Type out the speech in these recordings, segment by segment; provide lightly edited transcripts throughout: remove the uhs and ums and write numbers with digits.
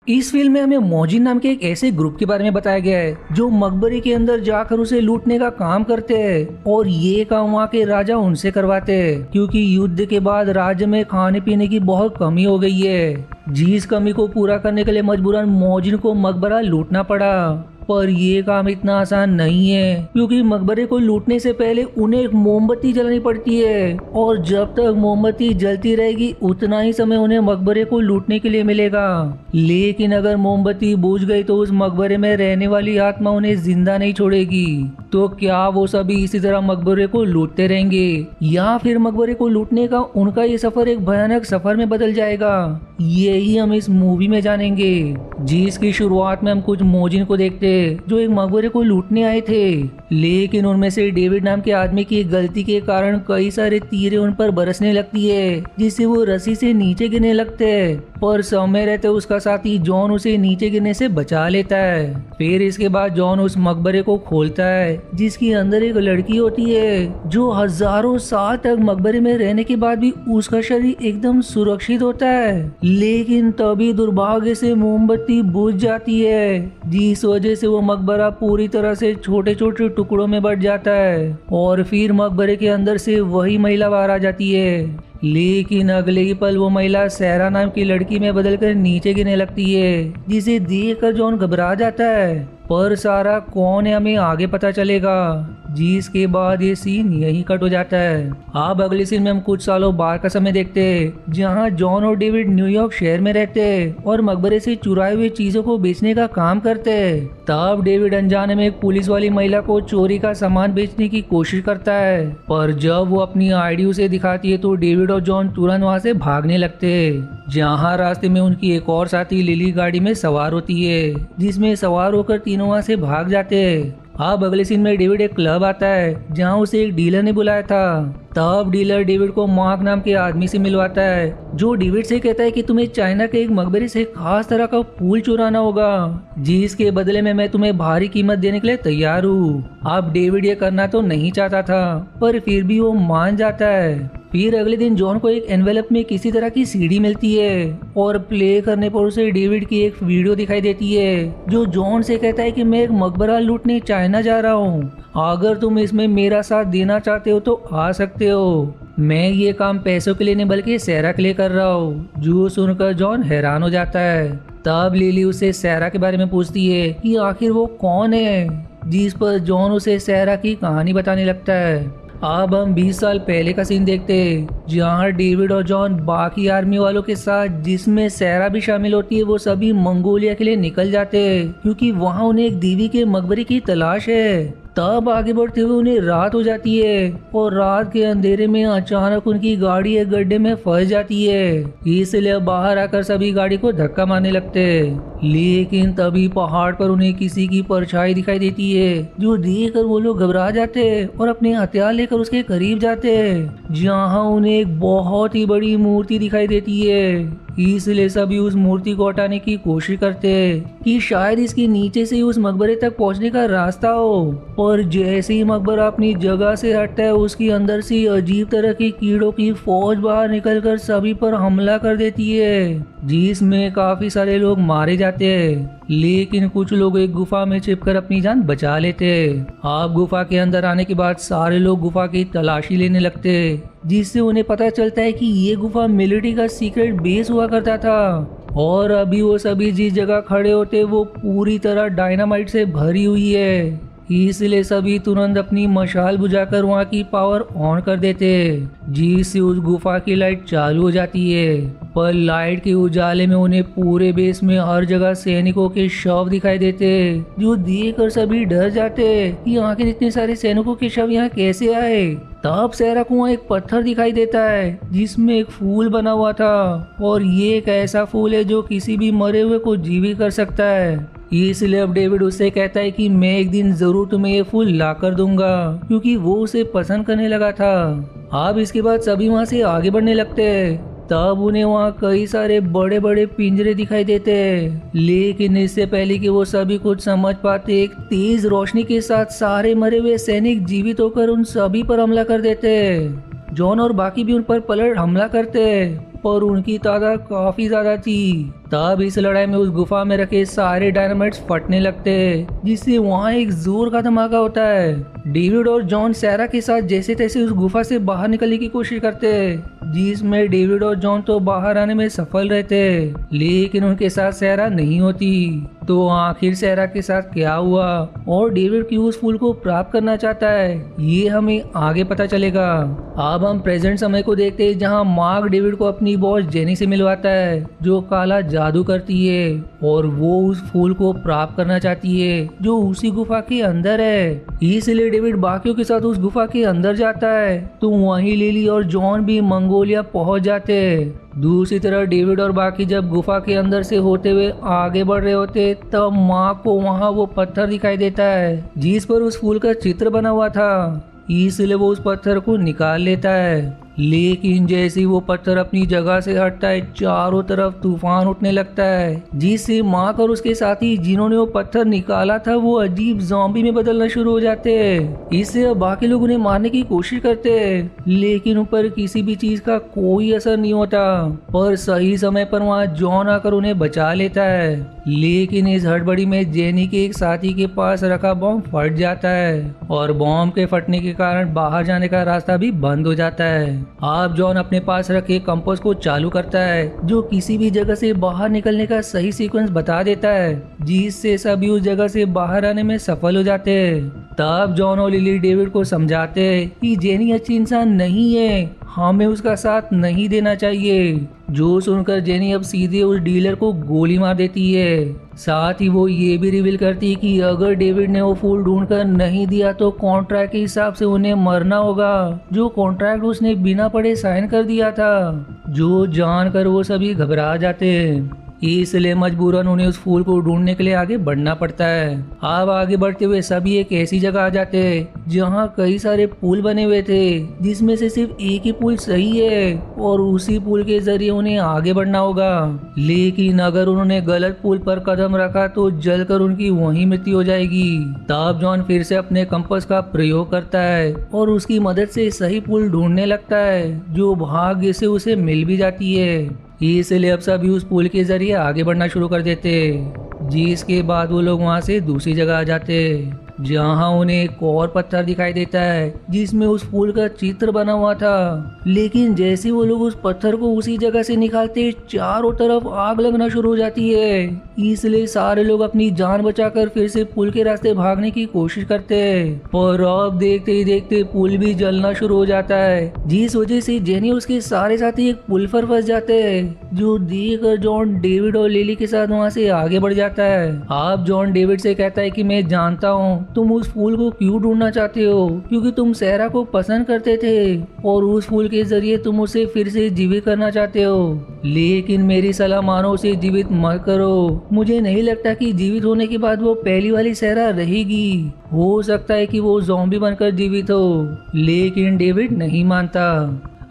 इस फिल्म में हमें मोजिन नाम के एक ऐसे ग्रुप के बारे में बताया गया है जो मकबरे के अंदर जाकर उसे लूटने का काम करते हैं और ये काम वहाँ के राजा उनसे करवाते हैं क्योंकि युद्ध के बाद राज्य में खाने पीने की बहुत कमी हो गई है। जिस कमी को पूरा करने के लिए मजबूरन मोजिन को मकबरा लूटना पड़ा। पर ये काम इतना आसान नहीं है क्योंकि मकबरे को लूटने से पहले उन्हें एक मोमबत्ती जलानी पड़ती है और जब तक मोमबत्ती जलती रहेगी उतना ही समय उन्हें मकबरे को लूटने के लिए मिलेगा। लेकिन अगर मोमबत्ती बुझ गई तो उस मकबरे में रहने वाली आत्मा उन्हें जिंदा नहीं छोड़ेगी। तो क्या वो सभी इसी तरह मकबरे को लूटते रहेंगे या फिर मकबरे को लूटने का उनका ये सफर एक भयानक सफर में बदल जाएगा? यही हम इस मूवी में जानेंगे, जिसकी शुरुआत में हम कुछ मोजिन को देखते जो एक मकबरे को लूटने आए थे। लेकिन उनमें से डेविड नाम के आदमी की गलती के कारण कई सारे तीरें उन पर बरसने लगती है जिससे वो रस्सी से नीचे गिरने लगते हैं। पर समय रहते उसका साथी जॉन उसे नीचे गिरने से बचा लेता है। फिर इसके बाद जॉन उस मकबरे को खोलता है जिसके अंदर एक लड़की होती है जो हजारों साल तक मकबरे में रहने के बाद भी उसका शरीर एकदम सुरक्षित होता है। लेकिन तभी दुर्भाग्य से मोमबत्ती बुझ जाती है जिस वजह से वो मकबरा पूरी तरह से छोटे छोटे टुकड़ों में बट जाता है और फिर मकबरे के अंदर से वही महिला बाहर आ जाती है। लेकिन अगले ही पल वो महिला सहरा नाम की लड़की में बदलकर नीचे गिरने लगती है जिसे देखकर जॉन घबरा जाता है। पर सारा कौन है हमें आगे पता चलेगा, जिसके बाद ये सीन यहीं कट हो जाता है। अब अगले सीन में हम कुछ सालों बाद का समय देखते हैं जहां जॉन और डेविड न्यूयॉर्क शहर में रहते हैं और मकबरे से चुराए हुए चीजों को बेचने का काम करते हैं। तब डेविड अनजाने में एक पुलिस वाली महिला को चोरी का सामान बेचने की कोशिश करता है, पर जब वो अपनी आईडी उसे दिखाती है तो डेविड और जॉन तुरंत वहां से भागने लगते हैं। जहां रास्ते में उनकी एक और साथी लिली गाड़ी में सवार होती है जिसमें सवार होकर तीनों वहां से भाग जाते हैं। अब अगले सीन में डेविड एक क्लब आता है जहां उसे एक डीलर ने बुलाया था। तब डीलर डेविड को मार्क नाम के आदमी से मिलवाता है जो डेविड से कहता है कि तुम्हें चाइना के एक मकबरे से खास तरह का फूल चुराना होगा जिसके बदले में मैं तुम्हें भारी कीमत देने के लिए तैयार हूँ। अब डेविड ये करना तो नहीं चाहता था पर फिर भी वो मान जाता है। फिर अगले दिन जॉन को एक एनवेलप में किसी तरह की सीडी मिलती है और प्ले करने पर उसे डेविड की एक वीडियो दिखाई देती है जो जॉन से कहता है कि मैं एक मकबरा लूटने चाइना जा रहा हूँ, अगर तुम इसमें मेरा साथ देना चाहते हो तो आ सकते हो। मैं ये काम पैसों के लिए नहीं बल्कि सहरा के लिए कर रहा हूँ। जो सुनकर जॉन हैरान हो जाता है। तब लिली उसे सहरा के बारे में पूछती है कि आखिर वो कौन है, जिस पर जॉन उसे सहरा की कहानी बताने लगता है। अब हम 20 साल पहले का सीन देखते हैं जहाँ डेविड और जॉन बाकी आर्मी वालों के साथ जिसमें सहरा भी शामिल होती है वो सभी मंगोलिया के लिए निकल जाते हैं क्योंकि वहाँ उन्हें एक देवी के मकबरे की तलाश है। तब आगे बढ़ते हुए उन्हें रात हो जाती है और रात के अंधेरे में अचानक उनकी गाड़ी एक गड्ढे में फंस जाती है। इसलिए बाहर आकर सभी गाड़ी को धक्का मारने लगते हैं। लेकिन तभी पहाड़ पर उन्हें किसी की परछाई दिखाई देती है जो देखकर वो लोग घबरा जाते हैं और अपने हथियार लेकर उसके करीब जाते हैं जहाँ उन्हें एक बहुत ही बड़ी मूर्ति दिखाई देती है। इसलिए सभी उस मूर्ति को हटाने की कोशिश करते हैं कि शायद इसके नीचे से उस मकबरे तक पहुंचने का रास्ता हो। पर जैसे ही मकबरा अपनी जगह से हटता है उसके अंदर से अजीब तरह की कीड़ों की फौज बाहर निकलकर सभी पर हमला कर देती है जिसमें काफी सारे लोग मारे जाते हैं। लेकिन कुछ लोग एक गुफा में छिपकर अपनी जान बचा लेते हैं। अब गुफा के अंदर आने के बाद सारे लोग गुफा की तलाशी लेने लगते हैं जिससे उन्हें पता चलता है कि ये गुफा मिलिट्री का सीक्रेट बेस हुआ करता था और अभी वो सभी जिस जगह खड़े होते वो पूरी तरह डायनामाइट से भरी हुई है। इसलिए सभी तुरंत अपनी मशाल बुझाकर वहाँ की पावर ऑन कर देते जिससे उस गुफा की लाइट चालू हो जाती है। पर लाइट के उजाले में उन्हें पूरे बेस में हर जगह सैनिकों के शव दिखाई देते जो देखकर सभी डर जाते कि आखिर इतने सारे सैनिकों के शव यहाँ कैसे आए। तब सहरा को वहाँ एक पत्थर दिखाई देता है जिसमें एक फूल बना हुआ था और ये एक ऐसा फूल है जो किसी भी मरे हुए को जीवित कर सकता है। इसलिए अब डेविड उससे कहता है कि मैं एक दिन जरूर तुम्हें ये फूल ला कर दूंगा क्योंकि वो उसे पसंद करने लगा था। अब इसके बाद सभी वहाँ से आगे बढ़ने लगते हैं। तब उन्हें वहाँ कई सारे बड़े बड़े पिंजरे दिखाई देते हैं। लेकिन इससे पहले कि वो सभी कुछ समझ पाते एक तेज रोशनी के साथ सारे मरे हुए सैनिक जीवित होकर उन सभी पर हमला कर देते हैं। जॉन और बाकी भी उन पर पलट हमला करते हैं और उनकी तादाद काफी ज्यादा थी। तब इस लड़ाई में उस गुफा में रखे सारे डायनामाइट्स फटने लगते, जिससे वहाँ एक जोर का धमाका होता है। डेविड और जॉन सैरा के साथ जैसे तैसे उस गुफा से बाहर निकलने की कोशिश करते, जिसमें डेविड और जॉन तो बाहर आने में सफल रहते, लेकिन उनके साथ सैरा नहीं होती। तो आखिर सैरा के साथ क्या हुआ और डेविड क्यों उस फूल को प्राप्त करना चाहता है, ये हमें आगे पता चलेगा। अब हम प्रेजेंट समय को देखते हैं, जहां मार्क डेविड को अपनी बॉस जेनी से मिलवाता है, जो काला जादू करती है, और वो उस फूल को प्राप्त करना चाहती है जो उसी गुफा के अंदर है। इसलिए डेविड बाकियों के साथ उस गुफा के अंदर जाता है, तो वहीं लिली और जॉन भी मंगोलिया पहुंच जाते हैं। दूसरी तरफ डेविड और बाकी जब गुफा के अंदर से होते हुए आगे बढ़ रहे होते, तब माँ को वहाँ वो पत्थर दिखाई देता है जिस पर उस फूल का चित्र बना हुआ था। इसलिए वो उस पत्थर को निकाल लेता है, लेकिन जैसे ही वो पत्थर अपनी जगह से हटता है, चारों तरफ तूफान उठने लगता है, जिससे मार्क और उसके साथी जिन्होंने वो पत्थर निकाला था वो अजीब ज़ॉम्बी में बदलना शुरू हो जाते हैं। इससे अब बाकी लोग उन्हें मारने की कोशिश करते हैं, लेकिन ऊपर किसी भी चीज का कोई असर नहीं होता। पर सही समय पर वहाँ जॉन आकर उन्हें बचा लेता है, लेकिन इस हड़बड़ी में जेनी के एक साथी के पास रखा बॉम्ब फट जाता है और बॉम्ब के फटने के कारण बाहर जाने का रास्ता भी बंद हो जाता है। अब जॉन अपने पास रखे कंपास को चालू करता है, जो किसी भी जगह से बाहर निकलने का सही सीक्वेंस बता देता है, जिससे सभी उस जगह से बाहर आने में सफल हो जाते हैं। तब जॉन और लिली डेविड को समझाते हैं कि जेनी अच्छी इंसान नहीं है, हमें उसका साथ नहीं देना चाहिए। जो सुनकर जेनी अब सीधे उस डीलर को गोली मार देती है। साथ ही वो ये भी रिवील करती है कि अगर डेविड ने वो फूल ढूंढकर नहीं दिया तो कॉन्ट्रैक्ट के हिसाब से उन्हें मरना होगा, जो कॉन्ट्रैक्ट उसने बिना पढ़े साइन कर दिया था। जो जानकर वो सभी घबरा जाते हैं, इसलिए मजबूरन उन्हें उस फूल को ढूंढने के लिए आगे बढ़ना पड़ता है। अब आगे बढ़ते हुए सभी एक ऐसी जगह आ जाते हैं जहां कई सारे पुल बने हुए थे, जिसमें से सिर्फ एक ही पुल सही है और उसी पुल के जरिए उन्हें आगे बढ़ना होगा। लेकिन अगर उन्होंने गलत पुल पर कदम रखा तो जलकर उनकी वहीं मृत्यु हो जाएगी। तब जॉन फिर से अपने कंपास का प्रयोग करता है और उसकी मदद से सही पुल ढूंढने लगता है, जो भाग्य से उसे मिल भी जाती है। इसलिए अब सभी उस पुल के जरिए आगे बढ़ना शुरू कर देते, जिसके बाद वो लोग वहां से दूसरी जगह आ जाते, जहां उन्हें एक और पत्थर दिखाई देता है जिसमें उस फूल का चित्र बना हुआ था। लेकिन जैसे वो लोग उस पत्थर को उसी जगह से निकालते, चारों तरफ आग लगना शुरू हो जाती है। इसलिए सारे लोग अपनी जान बचाकर फिर से पुल के रास्ते भागने की कोशिश करते हैं, पर अब देखते ही देखते पुल भी जलना शुरू हो जाता है, जिस वजह से जेनी और उसके सारे साथी एक पुल पर फंस जाते हैं। जो देखकर जॉन डेविड और लिली के साथ वहाँ से आगे बढ़ जाता है। अब जॉन डेविड से कहता है कि मैं जानता हूँ तुम उस फूल को क्यों ढूंढना चाहते हो, क्योंकि तुम सहरा को पसंद करते थे और उस फूल के जरिए तुम उसे फिर से जीवित करना चाहते हो। लेकिन मेरी सलाह मानो, उसे जीवित मत करो। मुझे नहीं लगता कि जीवित होने के बाद वो पहली वाली सहरा रहेगी। हो सकता है कि वो ज़ॉम्बी बनकर जीवित हो, लेकिन डेविड नहीं मानता।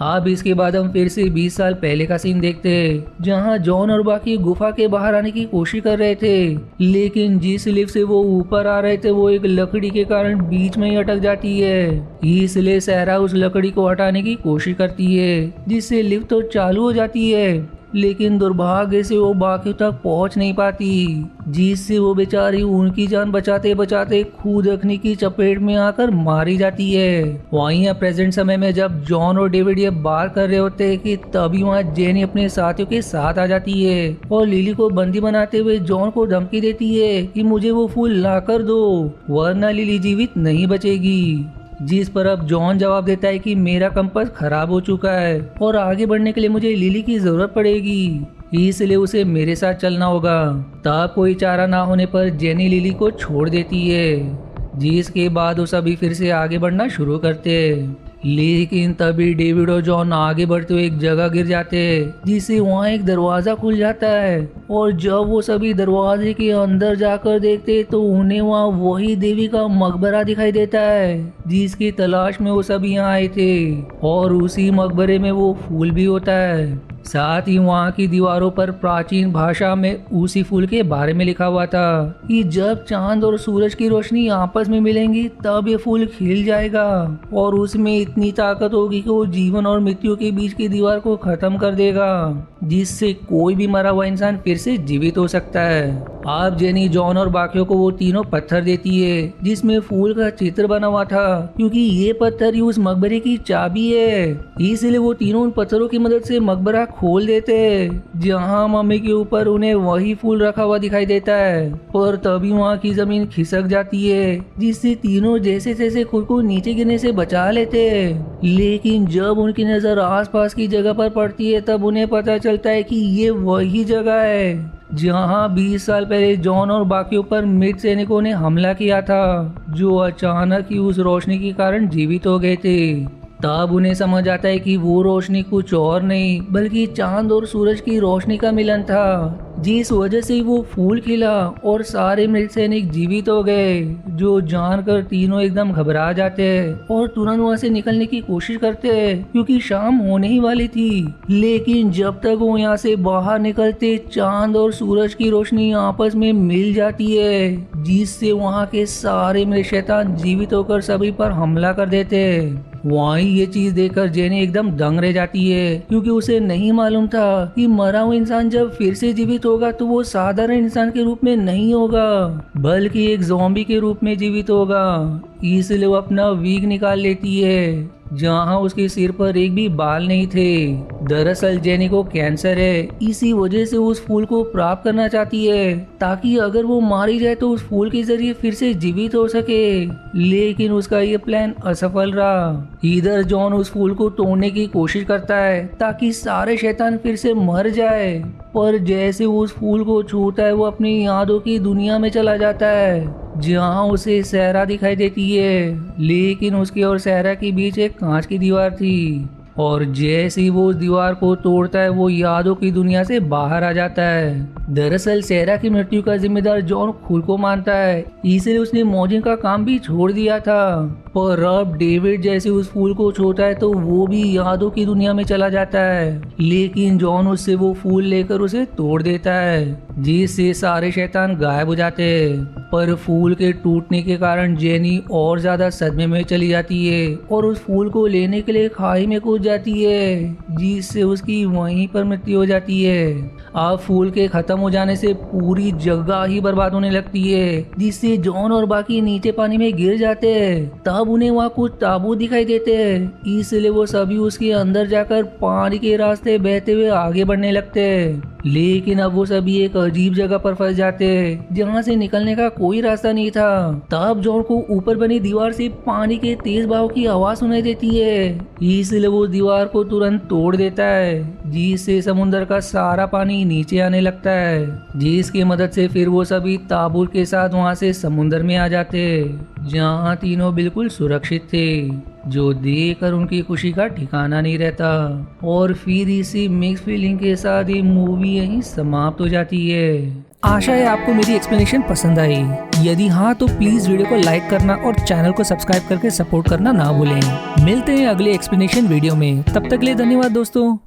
अब इसके बाद हम फिर से 20 साल पहले का सीन देखते हैं, जहां जॉन और बाकी गुफा के बाहर आने की कोशिश कर रहे थे, लेकिन जिस लिफ्ट से वो ऊपर आ रहे थे वो एक लकड़ी के कारण बीच में ही अटक जाती है। इसलिए सहरा उस लकड़ी को हटाने की कोशिश करती है, जिससे लिफ्ट तो चालू हो जाती है, लेकिन दुर्भाग्य से वो बाकी तक पहुंच नहीं पाती, जिससे वो बेचारी उनकी जान बचाते बचाते खुद अग्नि की चपेट में आकर मारी जाती है। वहीं प्रेजेंट समय में जब जॉन और डेविड ये बात कर रहे होते हैं कि तभी वहाँ जेनी अपने साथियों के साथ आ जाती है और लिली को बंदी बनाते हुए जॉन को धमकी देती है कि मुझे वो फूल ला कर दो, वरना लिली जीवित नहीं बचेगी। जिस पर अब जॉन जवाब देता है कि मेरा कंपास खराब हो चुका है और आगे बढ़ने के लिए मुझे लिली की जरूरत पड़ेगी, इसलिए उसे मेरे साथ चलना होगा। तब कोई चारा ना होने पर जेनी लिली को छोड़ देती है, जिसके बाद वो सभी फिर से आगे बढ़ना शुरू करते हैं। लेकिन तभी डेविड और जॉन आगे बढ़ते हुए एक जगह गिर जाते हैं, जिससे वहाँ एक दरवाजा खुल जाता है और जब वो सभी दरवाजे के अंदर जाकर देखते तो उन्हें वहाँ वही देवी का मकबरा दिखाई देता है, जिसकी तलाश में वो सभी यहाँ आए थे, और उसी मकबरे में वो फूल भी होता है। साथ ही वहाँ की दीवारों पर प्राचीन भाषा में उसी फूल के बारे में लिखा हुआ था कि जब चांद और सूरज की रोशनी आपस में मिलेंगी तब ये फूल खिल जाएगा और उसमें इतनी ताकत होगी कि वो जीवन और मृत्यु के बीच की दीवार को खत्म कर देगा, जिससे कोई भी मरा हुआ इंसान फिर से जीवित हो सकता है। अब जेनी जॉन और बाकियों को वो तीनों पत्थर देती है जिसमें फूल का चित्र बना हुआ था, क्योंकि ये पत्थर ही उस मकबरे की चाबी है। इसलिए वो तीनों उन पत्थरों की मदद से मकबरा खोल देते हैं, जहाँ मम्मी के ऊपर उन्हें वही फूल रखा हुआ दिखाई देता है। पर तभी वहाँ की जमीन खिसक जाती है, जिससे तीनों जैसे तैसे खुद को नीचे गिरने से बचा लेते हैं। लेकिन जब उनकी नजर आसपास की जगह पर पड़ती है तब उन्हें पता चलता है कि ये वही जगह है जहां 20 साल पहले जॉन और बाकियों पर मृत सैनिकों ने हमला किया था, जो अचानक ही उस रोशनी के कारण जीवित हो गए थे। तब उन्हें समझ आता है कि वो रोशनी कुछ और नहीं बल्कि चांद और सूरज की रोशनी का मिलन था, जिस वजह से वो फूल खिला और सारे मृत सैनिक जीवित हो गए। जो जानकर तीनों एकदम घबरा जाते हैं और तुरंत वहां से निकलने की कोशिश करते हैं, क्योंकि शाम होने ही वाली थी। लेकिन जब तक वो यहाँ से बाहर निकलते चांद और सूरज की रोशनी आपस में मिल जाती है, जिससे वहाँ के सारे मृत शैतान जीवित होकर सभी पर हमला कर देते हैं। वहीं ये चीज देखकर जेनी एकदम दंग रह जाती है, क्योंकि उसे नहीं मालूम था कि मरा हुआ इंसान जब फिर से जीवित होगा तो वो साधारण इंसान के रूप में नहीं होगा बल्कि एक ज़ॉम्बी के रूप में जीवित होगा। इसलिए वो अपना वीग निकाल लेती है, जहाँ उसके सिर पर एक भी बाल नहीं थे। दरअसल जेनी को कैंसर है, इसी वजह से उस फूल को प्राप्त करना चाहती है, ताकि अगर वो मारी जाए तो उस फूल के जरिए फिर से जीवित हो सके। लेकिन उसका ये प्लान असफल रहा। इधर जॉन उस फूल को तोड़ने की कोशिश करता है ताकि सारे शैतान फिर से मर जाए, पर जैसे वो उस फूल को छूता है वो अपनी यादों की दुनिया में चला जाता है, जहाँ उसे सहरा दिखाई देती है। लेकिन उसके और सहरा के बीच एक कांच की दीवार थी, और जैसे ही वो उस दीवार को तोड़ता है वो यादों की दुनिया से बाहर आ जाता है। दरअसल सहरा की मृत्यु का जिम्मेदार जॉन खुद को मानता है, इसलिए उसने मॉर्जिन का काम भी छोड़ दिया था। पर अब डेविड जैसे उस फूल को छूता है तो वो भी यादों की दुनिया में चला जाता है, लेकिन जॉन उससे वो फूल लेकर उसे तोड़ देता है, जिससे सारे शैतान गायब हो जाते हैं। पर फूल के टूटने के कारण जेनी और ज्यादा सदमे में चली जाती है और उस फूल को लेने के लिए खाई में कूद जाती है, जिससे उसकी वहीं पर मृत्यु हो जाती है। अब फूल के खत्म हो जाने से पूरी जगह ही बर्बाद होने लगती है, जिससे जॉन और बाकी नीचे पानी में गिर जाते हैं। तब उन्हें वहाँ कुछ ताबूत दिखाई देते हैं, इसलिए वो सभी उसके अंदर जाकर पानी के रास्ते बहते हुए आगे बढ़ने लगते हैं। लेकिन अब वो सभी एक अजीब जगह पर फंस जाते हैं, जहाँ से निकलने का कोई रास्ता नहीं था। तब जॉन को ऊपर बनी दीवार से पानी के तेज बहाव की आवाज सुनाई देती है, इसलिए वो दीवार को तुरंत तोड़ देता है, जिससे समुद्र का सारा पानी नीचे आने लगता है, जिसकी मदद से फिर वो सभी ताबूत के साथ वहाँ से समुद्र में आ जाते, जहाँ तीनों बिल्कुल सुरक्षित थे, जो देखकर उनकी खुशी का ठिकाना नहीं रहता। और फिर इसी मिक्स फीलिंग के साथ ये मूवी यहीं समाप्त हो जाती है। आशा है आपको मेरी एक्सप्लेनेशन पसंद आई। यदि हाँ तो प्लीज वीडियो को लाइक करना और चैनल को सब्सक्राइब करके सपोर्ट करना ना भूलें। मिलते हैं अगले एक्सप्लेनेशन वीडियो में, तब तक के लिए धन्यवाद दोस्तों।